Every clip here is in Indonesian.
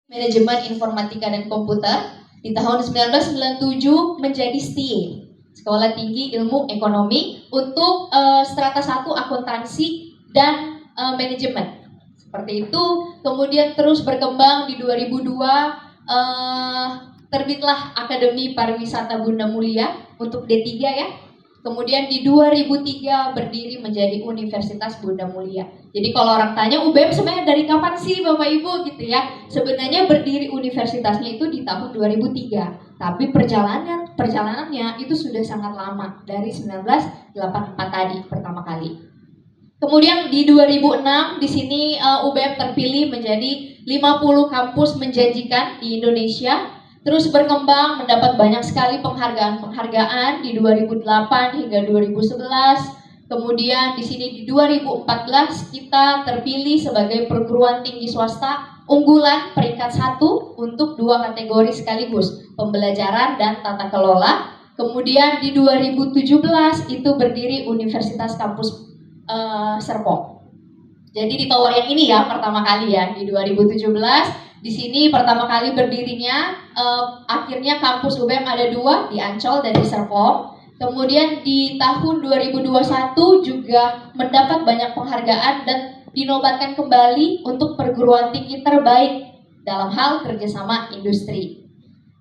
Manajemen Informatika dan Komputer. Di tahun 1997 menjadi STIE, Sekolah Tinggi Ilmu Ekonomi, untuk strata 1 akuntansi dan manajemen. Seperti itu, kemudian terus berkembang di 2002 terbitlah Akademi Pariwisata Bunda Mulia untuk D3 ya. Kemudian di 2003 berdiri menjadi Universitas Bunda Mulia. Jadi kalau orang tanya UBM sebenarnya dari kapan sih Bapak Ibu gitu ya. Sebenarnya berdiri universitasnya itu di tahun 2003. Tapi perjalanannya itu sudah sangat lama, dari 1984 tadi pertama kali. Kemudian di 2006 di sini UBM terpilih menjadi 50 kampus menjanjikan di Indonesia. Terus berkembang mendapat banyak sekali penghargaan di 2008 hingga 2011. Kemudian di sini di 2014 kita terpilih sebagai perguruan tinggi swasta unggulan peringkat 1 untuk 2 kategori sekaligus, pembelajaran dan tata kelola. Kemudian di 2017 itu berdiri Universitas Kampus Serpong. Jadi di tower yang ini ya pertama kali ya di 2017. Di sini pertama kali berdirinya, akhirnya kampus UBM ada 2 di Ancol dan di Serpong. Kemudian di tahun 2021 juga mendapat banyak penghargaan dan dinobatkan kembali untuk perguruan tinggi terbaik dalam hal kerjasama industri.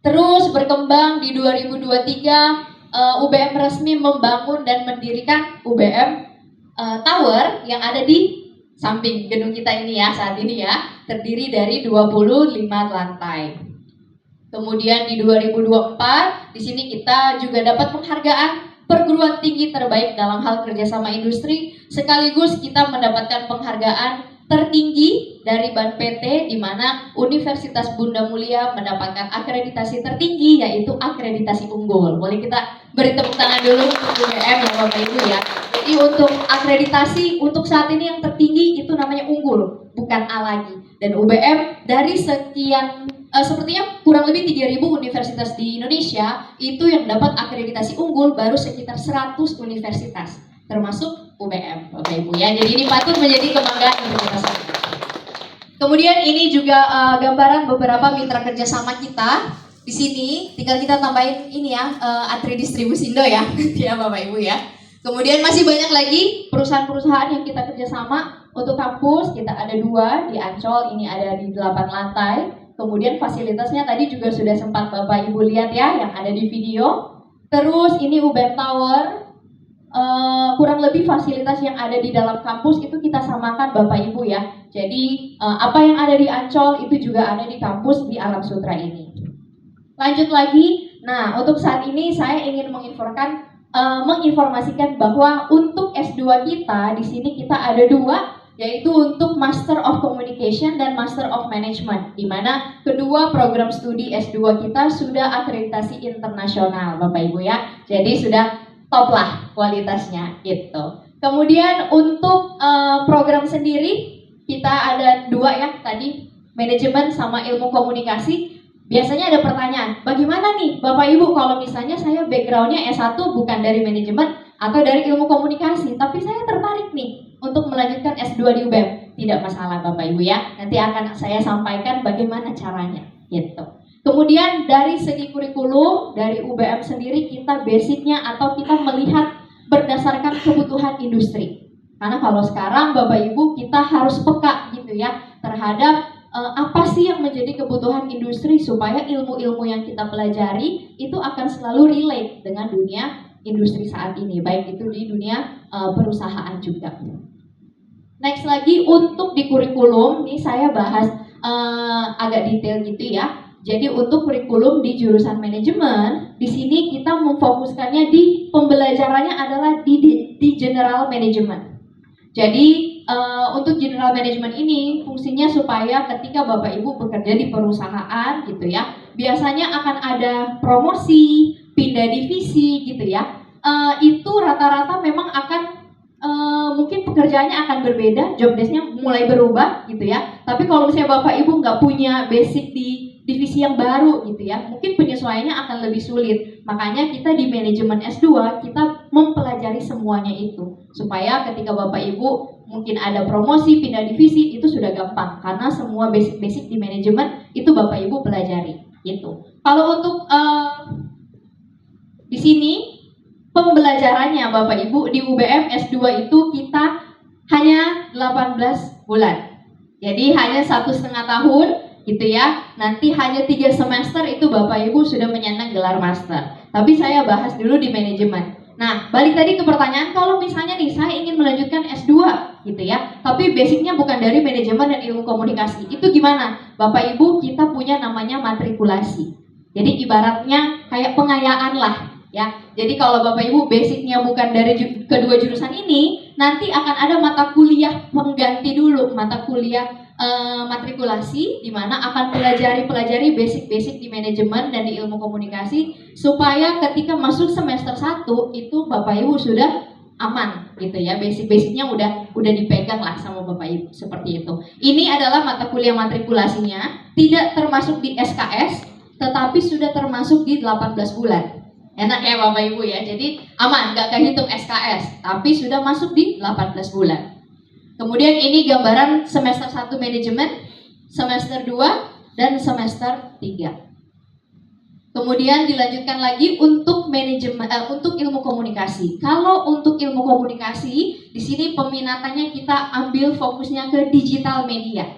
Terus berkembang di 2023, UBM resmi membangun dan mendirikan UBM Tower yang ada di samping gedung kita ini ya saat ini ya, terdiri dari 25 lantai. Kemudian di 2024 di sini kita juga dapat penghargaan perguruan tinggi terbaik dalam hal kerjasama industri, sekaligus kita mendapatkan penghargaan tertinggi dari BAN PT, di mana Universitas Bunda Mulia mendapatkan akreditasi tertinggi, yaitu akreditasi unggul. Boleh kita beri tepuk tangan dulu untuk UBM ya Bapak Ibu ya. Jadi untuk akreditasi untuk saat ini yang tertinggi itu namanya unggul, bukan A lagi. Dan UBM dari sekian sepertinya kurang lebih 3.000 universitas di Indonesia, itu yang dapat akreditasi unggul baru sekitar 100 universitas, termasuk UBM Bapak Ibu ya. Jadi ini patut menjadi kebanggaan untuk kita semua. Kemudian ini juga gambaran beberapa mitra kerjasama kita. Di sini tinggal kita tambahin ini ya, Atri Distribusindo ya, ya Bapak Ibu ya. Kemudian masih banyak lagi perusahaan-perusahaan yang kita kerjasama. Untuk kampus kita ada 2 di Ancol, ini ada di 8 lantai. Kemudian fasilitasnya tadi juga sudah sempat Bapak Ibu lihat ya, yang ada di video. Terus ini UBM Tower, kurang lebih fasilitas yang ada di dalam kampus itu kita samakan Bapak Ibu ya. Jadi apa yang ada di Ancol itu juga ada di kampus di Alam Sutra ini. Lanjut lagi, nah untuk saat ini saya ingin menginformasikan bahwa untuk S2 kita di sini kita ada 2, yaitu untuk Master of Communication dan Master of Management, di mana kedua program studi S2 kita sudah akreditasi internasional Bapak Ibu ya. Jadi sudah top lah kualitasnya gitu. Kemudian untuk program sendiri kita ada 2 ya tadi, manajemen sama ilmu komunikasi. Biasanya ada pertanyaan, bagaimana nih Bapak Ibu kalau misalnya saya backgroundnya S1 bukan dari manajemen atau dari ilmu komunikasi, tapi saya tertarik nih untuk melanjutkan S2 di UBM. Tidak masalah Bapak Ibu ya, nanti akan saya sampaikan bagaimana caranya gitu. Kemudian dari segi kurikulum, dari UBM sendiri kita basicnya atau kita melihat berdasarkan kebutuhan industri. Karena kalau sekarang Bapak Ibu kita harus peka gitu ya terhadap apa sih yang menjadi kebutuhan industri, supaya ilmu-ilmu yang kita pelajari itu akan selalu relate dengan dunia industri saat ini, baik itu di dunia perusahaan juga. Next lagi untuk di kurikulum, ini saya bahas agak detail gitu ya. Jadi untuk kurikulum di jurusan manajemen, di sini kita memfokuskannya di pembelajarannya adalah di general management. Jadi untuk general management ini fungsinya supaya ketika Bapak Ibu bekerja di perusahaan gitu ya, biasanya akan ada promosi, pindah divisi gitu ya. Itu rata-rata memang akan mungkin pekerjaannya akan berbeda, job desk-nya mulai berubah gitu ya. Tapi kalau misalnya Bapak Ibu nggak punya basic di divisi yang baru gitu ya, mungkin penyesuaiannya akan lebih sulit. Makanya kita di manajemen S2 kita mempelajari semuanya itu, supaya ketika Bapak Ibu mungkin ada promosi, pindah divisi, itu sudah gampang karena semua basic-basic di manajemen itu Bapak Ibu pelajari gitu. Kalau untuk di sini pembelajarannya Bapak Ibu di UBM S2 itu kita hanya 18 bulan. Jadi hanya 1,5 tahun gitu ya. Nanti hanya 3 semester itu Bapak Ibu sudah menyandang gelar master. Tapi saya bahas dulu di manajemen. Nah, balik tadi ke pertanyaan, kalau misalnya nih saya ingin melanjutkan S2 gitu ya, tapi basicnya bukan dari manajemen dan ilmu komunikasi, itu gimana? Bapak Ibu, kita punya namanya matrikulasi. Jadi ibaratnya kayak pengayaan lah ya. Jadi kalau Bapak Ibu basicnya bukan dari kedua jurusan ini, nanti akan ada mata kuliah pengganti dulu, mata kuliah matrikulasi, di mana akan pelajari basic-basic di manajemen dan di ilmu komunikasi, supaya ketika masuk semester 1 itu Bapak Ibu sudah aman gitu ya, basic-basicnya udah dipegang lah sama Bapak Ibu, seperti itu. Ini adalah mata kuliah matrikulasinya, tidak termasuk di SKS, tetapi sudah termasuk di 18 bulan. Enak ya Bapak Ibu ya, jadi aman, gak kehitung SKS, tapi sudah masuk di 18 bulan. Kemudian ini gambaran semester 1 manajemen, semester 2, dan semester 3. Kemudian dilanjutkan lagi untuk manajemen, untuk ilmu komunikasi. Kalau untuk ilmu komunikasi, di sini peminatannya kita ambil fokusnya ke digital media.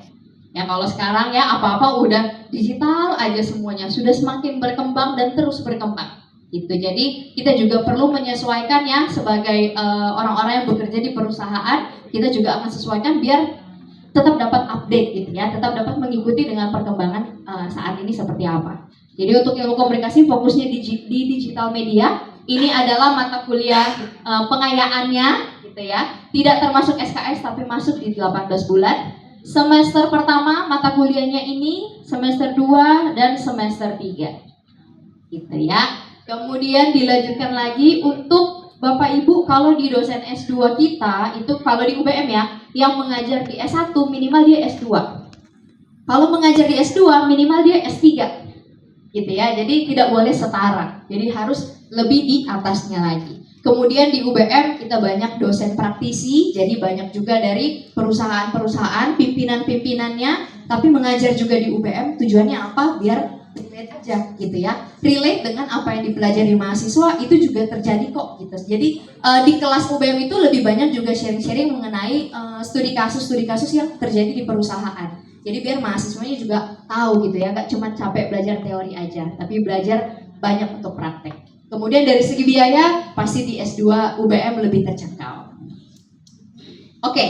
Ya kalau sekarang ya apa-apa udah digital aja semuanya, sudah semakin berkembang dan terus berkembang. Gitu. Jadi kita juga perlu menyesuaikan ya sebagai orang-orang yang bekerja di perusahaan, kita juga akan sesuaikan biar tetap dapat update gitu ya, tetap dapat mengikuti dengan perkembangan saat ini seperti apa. Jadi untuk ilmu komunikasi fokusnya di digital media. Ini adalah mata kuliah pengayaannya gitu ya, tidak termasuk SKS tapi masuk di 18 bulan. Semester pertama mata kuliahnya ini, semester 2 dan semester 3 gitu ya. Kemudian dilanjutkan lagi untuk Bapak Ibu, kalau di dosen S2 kita, itu kalau di UBM ya, yang mengajar di S1 minimal dia S2. Kalau mengajar di S2 minimal dia S3. Gitu ya, jadi tidak boleh setara. Jadi harus lebih di atasnya lagi. Kemudian di UBM kita banyak dosen praktisi, jadi banyak juga dari perusahaan-perusahaan, pimpinan-pimpinannya, tapi mengajar juga di UBM tujuannya apa? Biar relate aja gitu ya, relate dengan apa yang dipelajari mahasiswa, itu juga terjadi kok gitu. Jadi di kelas UBM itu lebih banyak juga sharing-sharing mengenai studi kasus yang terjadi di perusahaan. Jadi biar mahasiswanya juga tahu gitu ya, nggak cuma capek belajar teori aja, tapi belajar banyak untuk praktek. Kemudian dari segi biaya pasti di S2 UBM lebih terjangkau. Oke.